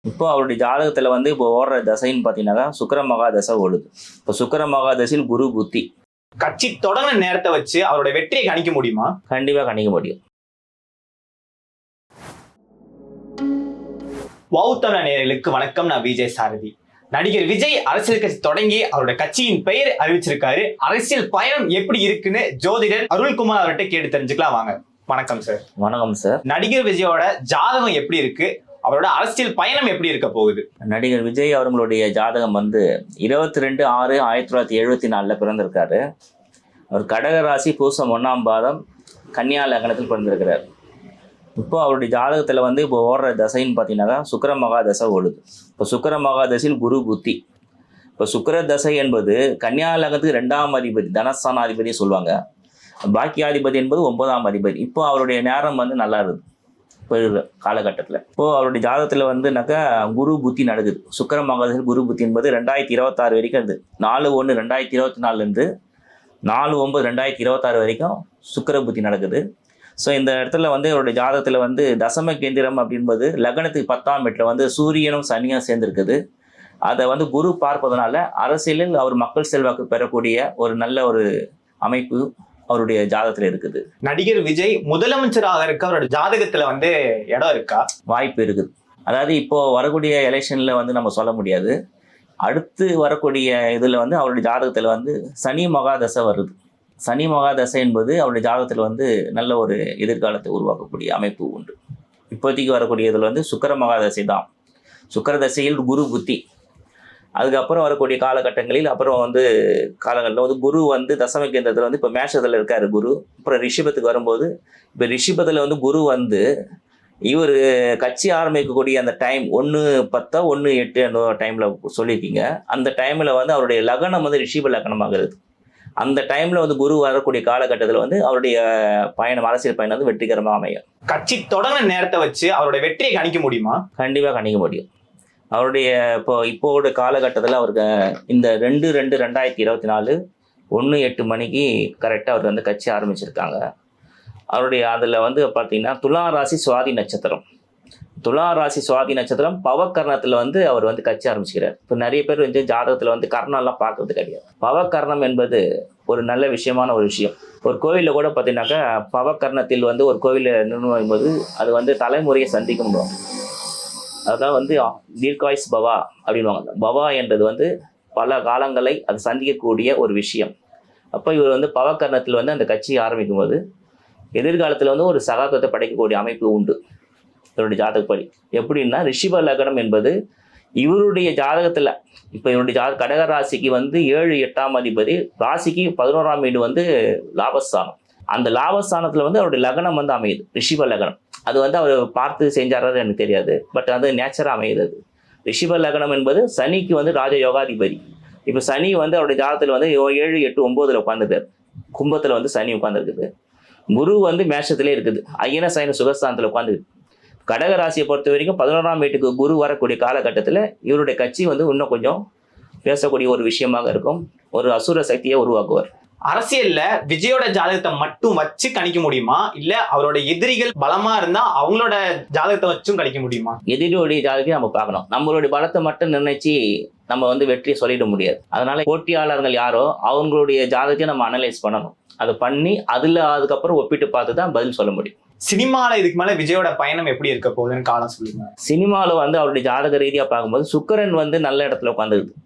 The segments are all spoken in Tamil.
இப்போ அவருடைய ஜாதகத்துல வந்து இப்போ ஓடுற தசைன்னு பார்த்தீங்கன்னா சுக்கிர மகா தசை ஓடுது. இப்போ சுக்கிர மகா தசையில் குரு புத்தி கட்சி தொடங்கின நேரத்தை வச்சு அவரோட வெற்றியை கணிக்க முடியுமா? கண்டிப்பா கணிக்க முடியும். வௌத்தமிழ நேயர்களுக்கு வணக்கம். நான் விஜய் சாரதி. நடிகர் விஜய் அரசியல் கட்சி தொடங்கி அவரோட கட்சியின் பெயர் அறிவிச்சிருக்காரு. அரசியல் பயணம் எப்படி இருக்குன்னு ஜோதிடர் அருள்குமார் அவர்கிட்ட கேட்டு தெரிஞ்சுக்கலாம் வாங்க. வணக்கம் சார். வணக்கம் சார். நடிகர் விஜயோட ஜாதகம் எப்படி இருக்கு, அவரோட அரசியல் பயணம் எப்படி இருக்க போகுது? நடிகர் விஜய் அவர்களுடைய ஜாதகம் வந்து 22/6/1974 பிறந்திருக்காரு. அவர் கடக ராசி பூசம் 1ஆம் பாதம் கன்னியா லக்னத்தில் பிறந்திருக்கிறார். இப்போ அவருடைய ஜாதகத்துல வந்து இப்போ ஓடுற தசைன்னு பார்த்தீங்கன்னா சுக்கிர மகா தசை ஓடுது. இப்போ சுக்கிர மகா தசையில் குரு புத்தி. இப்போ சுக்கிர தசை என்பது கன்னியா லக்னத்துக்கு 2ஆம் அதிபதி, தனஸ்தானாதிபதி சொல்லுவாங்க. பாக்கியாதிபதி என்பது 9ஆம் அதிபதி. இப்போ அவருடைய நேரம் வந்து நல்லா இருக்குது இப்போ காலகட்டத்தில். இப்போது அவருடைய ஜாதகத்தில் வந்துனாக்கா குரு புத்தி நடக்குது. சுக்கிர மகாதசையில் குரு புத்தி என்பது 2026 வரைக்கும் இருந்து 4/1/2024 4/9/2026 வரைக்கும் சுக்கிர புத்தி நடக்குது. ஸோ இந்த இடத்துல வந்து அவருடைய ஜாதகத்தில் வந்து தசம கேந்திரம் அப்படின்பது லக்னத்துக்கு 10ஆம் வீட்டில் வந்து சூரியனும் சனியும் சேர்ந்துருக்குது. அதை வந்து குரு பார்ப்பதனால அரசியலில் அவர் மக்கள் செல்வாக்கு பெறக்கூடிய ஒரு நல்ல ஒரு அமைப்பு அவருடைய ஜாதகத்துல இருக்குது. நடிகர் விஜய் முதலமைச்சராக இருக்க அவரோட ஜாதகத்துல வந்து இடம் இருக்கா? வாய்ப்பு இருக்குது. அதாவது இப்போ வரக்கூடிய எலெக்ஷன்ல வந்து நம்ம சொல்ல முடியாது. அடுத்து வரக்கூடிய இதுல வந்து அவருடைய ஜாதகத்துல வந்து சனி மகாதசை வருது. சனி மகாதசை என்பது அவருடைய ஜாதகத்துல வந்து நல்ல ஒரு எதிர்காலத்தை உருவாக்கக்கூடிய அமைப்பு உண்டு. இப்போதைக்கு வரக்கூடிய இதில் வந்து சுக்கிர மகாதசை தான். சுக்கிர தசையில் குரு புத்தி. அதுக்கப்புறம் வரக்கூடிய காலகட்டங்களில் அப்புறம் வந்து காலங்களில் வந்து குரு வந்து தசம கேந்திரத்தில் வந்து இப்போ மேஷத்தில் இருக்கார் குரு. அப்புறம் ரிஷபத்துக்கு வரும்போது இப்போ ரிஷபத்தில் வந்து குரு வந்து இவர் கட்சி ஆரம்பிக்கக்கூடிய அந்த டைம் 1/10 1/8 அந்த டைமில் சொல்லியிருக்கீங்க. அந்த டைமில் வந்து அவருடைய லக்னம் வந்து ரிஷப லக்னமாகிறது. அந்த டைமில் வந்து குரு வரக்கூடிய காலகட்டத்தில் வந்து அவருடைய பயணம், அரசியல் பயணம் வந்து வெற்றிகரமாக அமையும். கட்சி தொடங்கின நேரத்தை வச்சு அவரோட வெற்றியை கணிக்க முடியுமா? கண்டிப்பாக கணிக்க முடியும். அவருடைய இப்போட காலகட்டத்தில் அவருக்கு இந்த 2/2/2024 1:08 மணிக்கு கரெக்டாக அவர் வந்து கட்சி ஆரம்பிச்சிருக்காங்க. அவருடைய அதில் வந்து பார்த்தீங்கன்னா துலா ராசி சுவாதி நட்சத்திரம். துலா ராசி சுவாதி நட்சத்திரம் பவக்கர்ணத்தில் வந்து அவர் வந்து கட்சி ஆரம்பிச்சுக்கிறார். இப்போ நிறைய பேர் வந்து ஜாதகத்தில் வந்து கர்ணம்லாம் பார்க்கறது கிடையாது. பவக்கர்ணம் என்பது ஒரு நல்ல விஷயமான ஒரு விஷயம். ஒரு கோவிலில் கூட பார்த்தீங்கன்னாக்கா பவக்கர்ணத்தில் வந்து ஒரு கோவிலில் நிர்ணயம் போது அது வந்து தலைமுறையை சந்திக்க முடியும். அதான் வந்து தீர்காயுஸ் பவா அப்படின்வாங்க. பவா என்றது வந்து பல காலங்களை அது சந்திக்கக்கூடிய ஒரு விஷயம். அப்போ இவர் வந்து பவக்கர்ணத்தில் வந்து அந்த கட்சியை ஆரம்பிக்கும் போது எதிர்காலத்தில் வந்து ஒரு சகாப்தத்தை படைக்கக்கூடிய அமைப்பு உண்டு இவருடைய ஜாதகப்படி. எப்படின்னா ரிஷிப லக்னம் என்பது இவருடைய ஜாதகத்தில் இப்போ இவருடைய கடக ராசிக்கு வந்து 7/8ஆம் அதிபதி, ராசிக்கு 11ஆம் வீடு வந்து லாபஸ்தானம். அந்த லாபஸ்தானத்தில் வந்து அவருடைய லக்னம் வந்து அமையுது ரிஷிப லக்னம். அது வந்து அவர் பார்த்து செஞ்சாரான்னு எனக்கு தெரியாது, பட் அது நேச்சராக அமையுது. அது ரிஷிப லக்னம் என்பது சனிக்கு வந்து ராஜ யோகாதிபதி. இப்போ சனி வந்து அவருடைய ஜாதகத்தில் வந்து 7, 8, 9 உட்காந்துருக்காரு. கும்பத்தில் வந்து சனி உட்காந்துருக்குது. குரு வந்து மேஷத்திலே இருக்குது. ஐயன சைன சுகஸ்தானத்தில் உட்காந்துருக்கு. கடக ராசியை பொறுத்த வரைக்கும் 11ஆம் வீட்டுக்கு குரு வரக்கூடிய காலகட்டத்தில் இவருடைய கட்சி வந்து இன்னும் கொஞ்சம் பேசக்கூடிய ஒரு விஷயமாக இருக்கும். ஒரு அசுர சக்தியை உருவாக்குவார். அரசியல்ல விஜயோட ஜாதகத்தை மட்டும் வச்சு கணிக்க முடியுமா, இல்ல அவரோட எதிரிகள் பலமா இருந்தா அவங்களோட ஜாதகத்தை வச்சும் கணிக்க முடியுமா? எதிரியோடைய ஜாதகத்தை நம்ம பார்க்கணும். நம்மளுடைய பலத்தை மட்டும் நிர்ணயிச்சு நம்ம வந்து வெற்றியை சொல்லிட முடியாது. அதனால போட்டியாளர்கள் யாரோ அவங்களுடைய ஜாதகத்தையும் நம்ம அனலைஸ் பண்ணணும். அதை பண்ணி அதுக்கப்புறம் ஒப்பிட்டு பார்த்து தான் பதில் சொல்ல முடியும். சினிமால இதுக்கு மேல விஜயோட பயணம் எப்படி இருக்க போகுதுன்னு காலம் சொல்லுங்க. சினிமாவில் வந்து அவருடைய ஜாதக ரீதியாக பார்க்கும்போது சுக்கிரன் வந்து நல்ல இடத்துல உட்காந்துருக்குது.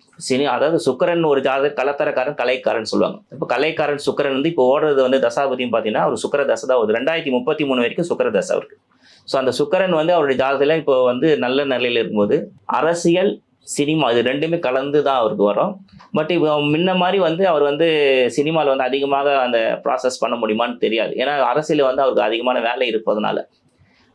அதாவது சுக்கிரன் ஒரு ஜாதக கலத்தரக்காரன், கலைக்காரன் சொல்லுவாங்க. இப்போ கலைக்காரன் சுக்கிரன் வந்து இப்போ ஓடுறது வந்து தசாபதியும் பார்த்தீங்கன்னா அவர் சுக்கிர தசை தான் வருது. 2033 வரைக்கும் சுக்கிர தசை இருக்கு. ஸோ அந்த சுக்கிரன் வந்து அவருடைய ஜாதகத்தில் இப்போ வந்து நல்ல நிலையில் இருக்கும்போது அரசியல் சினிமா இது ரெண்டுமே கலந்து தான் அவருக்கு வரும். பட் இப்போ முன்ன மாதிரி வந்து அவர் வந்து சினிமாவில் வந்து அதிகமாக அந்த ப்ராசஸ் பண்ண முடியுமான்னு தெரியாது. ஏன்னா அரசியல் வந்து அவருக்கு அதிகமான வேலை இருப்பதனால.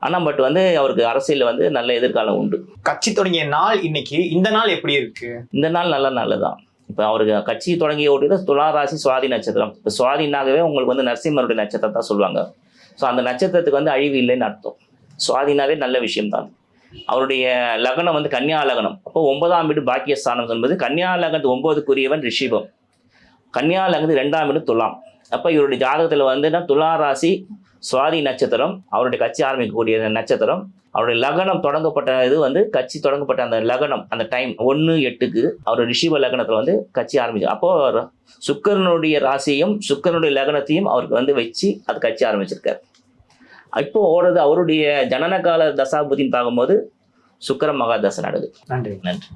ஆனால் பட் வந்து அவருக்கு அரசியல் வந்து நல்ல எதிர்காலம் உண்டு. கட்சி தொடங்கிய நாள் இன்னைக்கு, இந்த நாள் எப்படி இருக்கு? இந்த நாள் நல்லதான். இப்போ அவருக்கு கட்சி தொடங்கிய ஓட்டியது துலா ராசி சுவாதி நட்சத்திரம். இப்போ சுவாதினாகவே உங்களுக்கு வந்து நரசிம்மருடைய நட்சத்திரம் தான் சொல்லுவாங்க. ஸோ அந்த நட்சத்திரத்துக்கு வந்து அழிவு இல்லைன்னு அர்த்தம். சுவாதினாவே நல்ல விஷயம்தான். அவருடைய லக்னம் வந்து கன்னியா லக்னம். அப்போ 9ஆம் வீடு பாக்கியஸ்தானம் என்பது கன்னியா லக்னத்து 9க்குரியவன் ரிஷிபம். கன்னியா லக்னத்து 2ஆம் வீடு துலாம். அப்போ இவருடைய ஜாதகத்தில் வந்து துலா ராசி சுவாதி நட்சத்திரம் அவருடைய கட்சி ஆரம்பிக்கக்கூடிய நட்சத்திரம். அவருடைய லக்னம் தொடங்கப்பட்ட இது வந்து கட்சி தொடங்கப்பட்ட அந்த லக்னம் அந்த டைம் 1/8க்கு அவர் ரிஷிப லக்னத்தில் வந்து கட்சி ஆரம்பிச்சு. அப்போ சுக்கிரனுடைய ராசியும் சுக்கிரனுடைய லக்னத்தையும் அவருக்கு வந்து வச்சு அது கட்சி ஆரம்பிச்சிருக்காரு. இப்போ ஓடுறது அவருடைய ஜனன கால தசாபுதின்னு பார்க்கும்போது சுக்கிர மகாதசை நடக்குது. நன்றி. நன்றி.